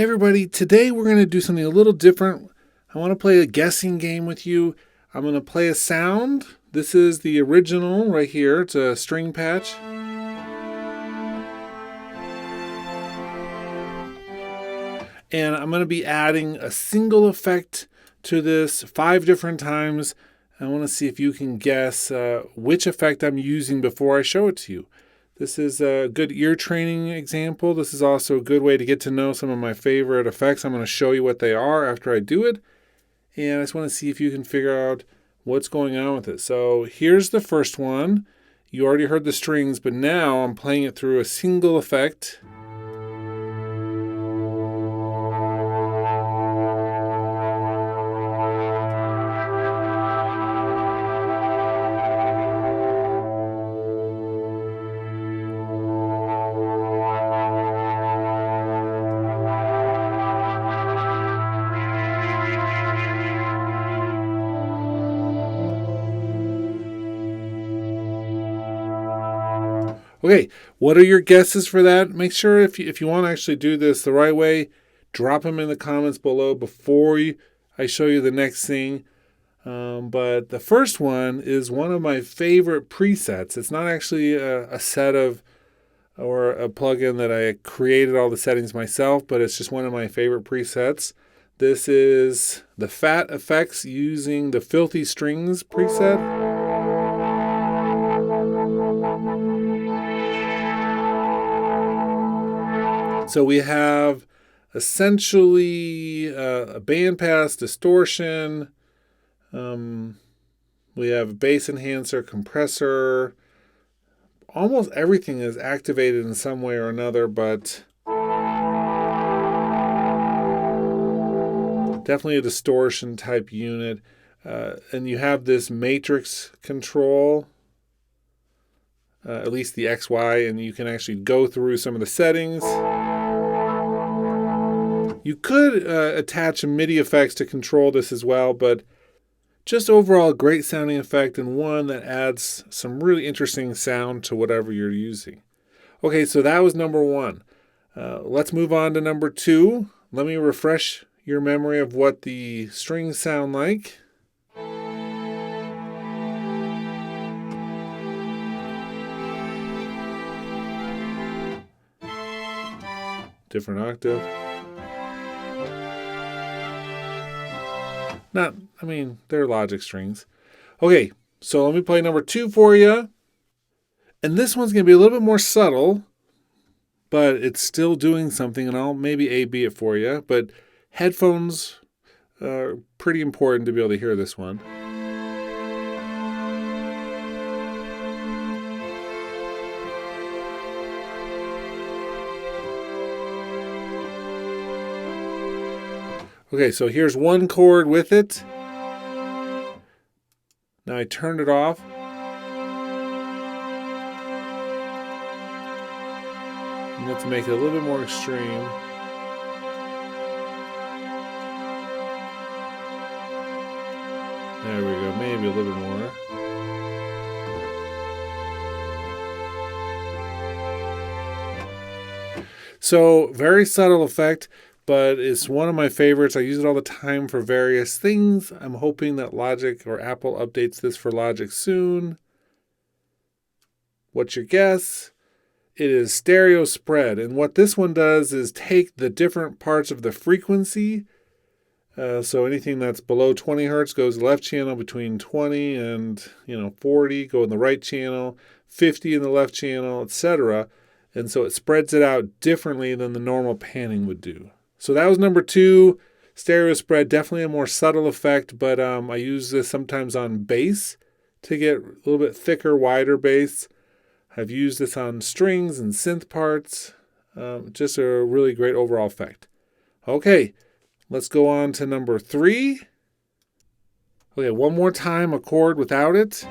Hey everybody, today we're going to do something a little different. I want to play a guessing game with you. I'm going to play a sound. This is the original right here. It's a string patch. And I'm going to be adding a single effect to this 5 different times. I want to see if you can guess which effect I'm using before I show it to you. This is a good ear training example. This is also a good way to get to know some of my favorite effects. I'm going to show you what they are after I do it. And I just want to see if you can figure out what's going on with it. So here's the first one. You already heard the strings, but now I'm playing it through a single effect. Okay, what are your guesses for that? Make sure if you want to actually do this the right way, drop them in the comments below before I show you the next thing. But the first one is one of my favorite presets. It's not actually a set of or a plugin that I created all the settings myself, but it's just one of my favorite presets. This is the Fat Effects using the Filthy Strings preset. So we have essentially a bandpass, distortion. We have bass enhancer, compressor. Almost everything is activated in some way or another, but definitely a distortion type unit. And you have this matrix control, at least the XY, and you can actually go through some of the settings. You could attach MIDI effects to control this as well, but just overall a great sounding effect and one that adds some really interesting sound to whatever you're using. Okay, so that was number 1. Let's move on to number 2. Let me refresh your memory of what the strings sound like. Different octave. They're Logic strings. Okay, so let me play number 2 for you. And this one's going to be a little bit more subtle, but it's still doing something, and I'll maybe A-B it for you. But headphones are pretty important to be able to hear this one. Okay, so here's one chord with it. Now I turned it off. And let's make it a little bit more extreme. There we go, maybe a little bit more. So, very subtle effect, but it's one of my favorites. I use it all the time for various things. I'm hoping that Logic or Apple updates this for Logic soon. What's your guess? It is stereo spread. And what this one does is take the different parts of the frequency. So anything that's below 20 hertz goes left channel, between 20 and 40 go in the right channel, 50 in the left channel, etc. And so it spreads it out differently than the normal panning would do. So that was number 2, stereo spread, definitely a more subtle effect, but I use this sometimes on bass to get a little bit thicker, wider bass. I've used this on strings and synth parts. Just a really great overall effect. Okay, let's go on to number 3. Okay, one more time, a chord without it.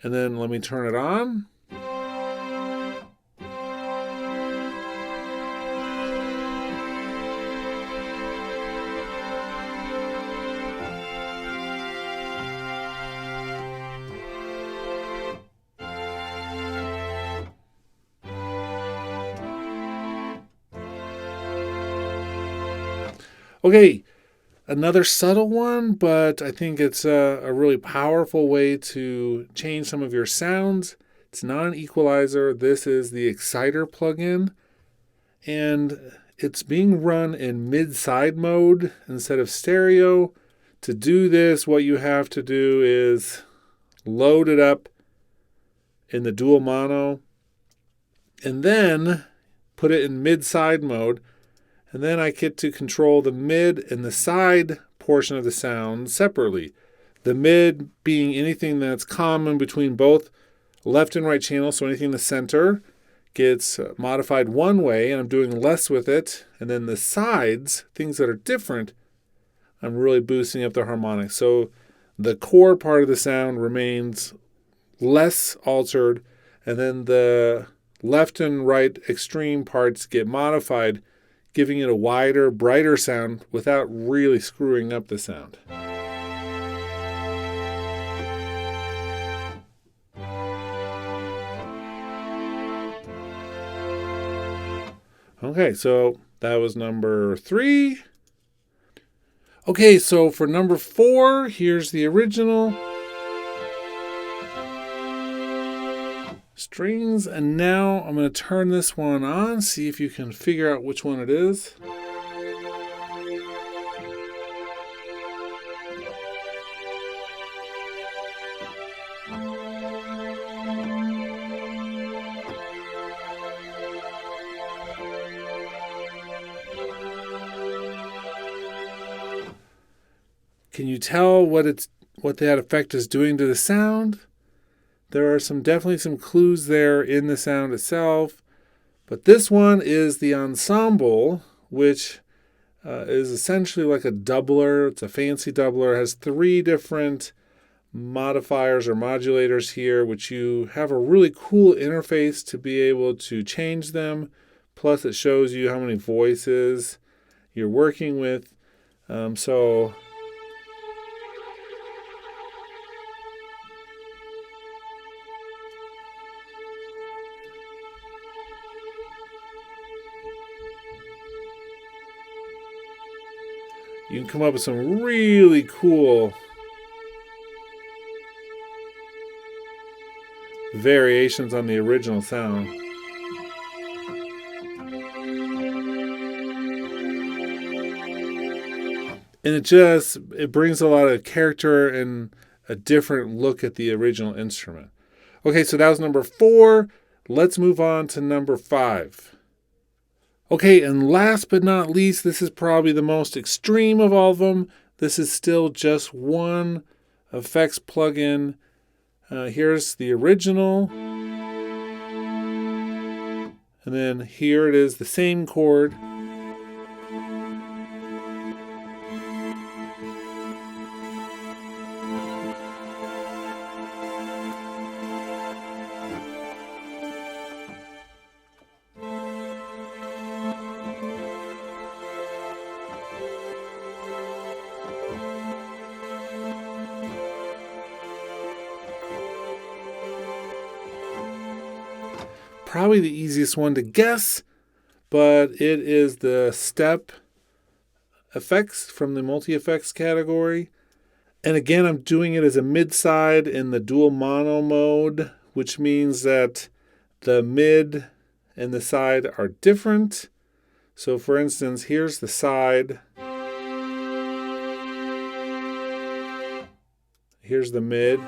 And then let me turn it on. Okay, another subtle one, but I think it's a really powerful way to change some of your sounds. It's not an equalizer. This is the Exciter plugin, and it's being run in mid-side mode instead of stereo. To do this, what you have to do is load it up in the dual mono, and then put it in mid-side mode. And then I get to control the mid and the side portion of the sound separately. The mid being anything that's common between both left and right channels, so anything in the center gets modified one way, and I'm doing less with it. And then the sides, things that are different, I'm really boosting up the harmonics. So the core part of the sound remains less altered, and then the left and right extreme parts get modified, giving it a wider, brighter sound without really screwing up the sound. Okay, so that was number 3. Okay, so for number 4, here's the original. Strings, and now I'm going to turn this one on, see if you can figure out which one it is. Can you tell what that effect is doing to the sound? There are definitely some clues there in the sound itself, but this one is the ensemble, which is essentially like a doubler. It's a fancy doubler. It has 3 different modifiers or modulators here, which you have a really cool interface to be able to change them. Plus, it shows you how many voices you're working with. So you can come up with some really cool variations on the original sound. And it brings a lot of character and a different look at the original instrument. Okay, so that was number 4. Let's move on to number 5. Okay, and last but not least, this is probably the most extreme of all of them. This is still just one effects plugin. Here's the original. And then here it is, the same chord. Probably the easiest one to guess, but it is the step effects from the multi-effects category. And again, I'm doing it as a mid-side in the dual mono mode, which means that the mid and the side are different. So for instance, here's the side. Here's the mid.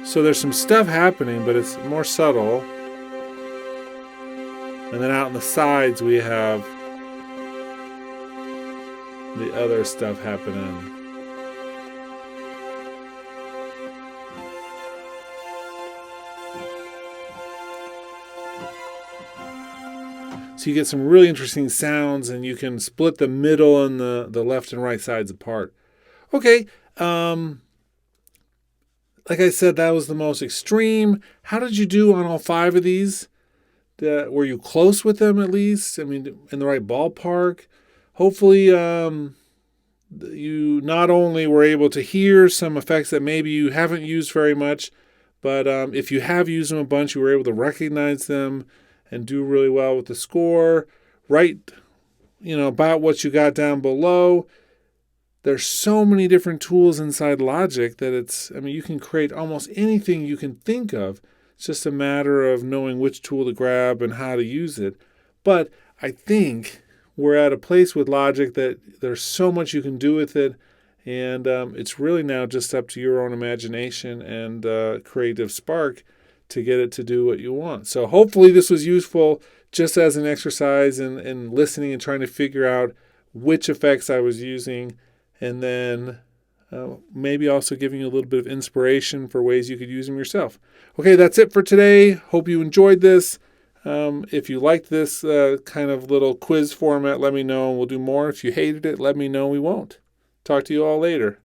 So there's some stuff happening, but it's more subtle. And then out on the sides, we have the other stuff happening. So you get some really interesting sounds, and you can split the middle and the left and right sides apart. Okay, like I said, that was the most extreme. How did you do on all 5 of these? Were you close with them at least? I mean, in the right ballpark? Hopefully, you not only were able to hear some effects that maybe you haven't used very much, but if you have used them a bunch, you were able to recognize them and do really well with the score. Write, about what you got down below. There's so many different tools inside Logic that you can create almost anything you can think of. It's just a matter of knowing which tool to grab and how to use it. But I think we're at a place with Logic that there's so much you can do with it, and it's really now just up to your own imagination and creative spark to get it to do what you want. So hopefully this was useful just as an exercise in listening and trying to figure out which effects I was using, and then maybe also giving you a little bit of inspiration for ways you could use them yourself. Okay, that's it for today. Hope you enjoyed this. If you liked this kind of little quiz format, let me know and we'll do more. If you hated it, let me know. We won't. Talk to you all later.